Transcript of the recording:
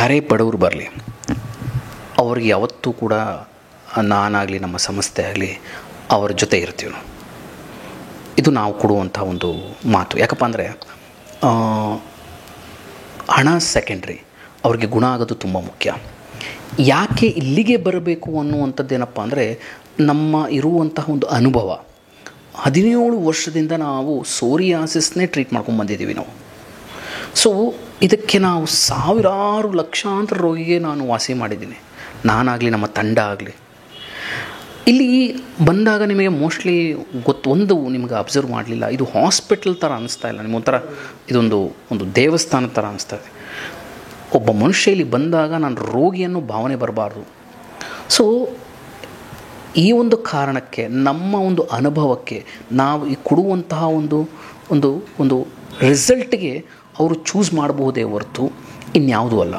ಯಾರೇ ಬಡವರು ಬರಲಿ, ಅವ್ರಿಗೆ ಯಾವತ್ತೂ ಕೂಡ ನಾನಾಗಲಿ ನಮ್ಮ ಸಂಸ್ಥೆ ಆಗಲಿ ಅವರ ಜೊತೆ ಇರ್ತೀವಿ ನಾವು. ಇದು ನಾವು ಕೊಡುವಂಥ ಒಂದು ಮಾತು. ಯಾಕಪ್ಪ ಅಂದರೆ ಹಣ ಸೆಕೆಂಡ್ರಿ, ಅವ್ರಿಗೆ ಗುಣ ಆಗೋದು ತುಂಬ ಮುಖ್ಯ. ಯಾಕೆ ಇಲ್ಲಿಗೆ ಬರಬೇಕು ಅನ್ನುವಂಥದ್ದೇನಪ್ಪ ಅಂದರೆ ನಮ್ಮ ಇರುವಂತಹ ಒಂದು ಅನುಭವ. 17 ವರ್ಷದಿಂದ ನಾವು ಸೋರಿಯಾಸಿಸ್ನೇ ಟ್ರೀಟ್ ಮಾಡ್ಕೊಂಡು ಬಂದಿದ್ದೀವಿ ನಾವು. ಸೊ ಇದಕ್ಕೆ ನಾವು ಸಾವಿರಾರು ಲಕ್ಷಾಂತರ ರೋಗಿಗೆ ನಾನು ವಾಸಿ ಮಾಡಿದ್ದೀನಿ, ನಾನಾಗಲಿ ನಮ್ಮ ತಂಡ ಆಗಲಿ. ಇಲ್ಲಿ ಬಂದಾಗ ನಿಮಗೆ ಮೋಸ್ಟ್ಲಿ ಒಂದು ನಿಮಗೆ ಅಬ್ಸರ್ವ್ ಮಾಡಲಿಲ್ಲ, ಇದು ಹಾಸ್ಪಿಟಲ್ ಥರ ಅನ್ನಿಸ್ತಾ ಇಲ್ಲ, ನಿಮಗೊಂಥರ ಇದೊಂದು ದೇವಸ್ಥಾನದ ಥರ ಅನ್ನಿಸ್ತಾ ಇದೆ. ಒಬ್ಬ ಮನುಷ್ಯ ಇಲ್ಲಿ ಬಂದಾಗ ನಾನು ರೋಗಿಯನ್ನು ಭಾವನೆ ಬರಬಾರ್ದು. ಸೊ ಈ ಒಂದು ಕಾರಣಕ್ಕೆ ನಮ್ಮ ಒಂದು ಅನುಭವಕ್ಕೆ ನಾವು ಈ ಕೊಡುವಂತಹ ಒಂದು ರಿಸಲ್ಟ್ಗೆ ಅವರು ಚೂಸ್ ಮಾಡಬಹುದೇ ಹೊರತು ಇನ್ಯಾವುದೂ ಅಲ್ಲ.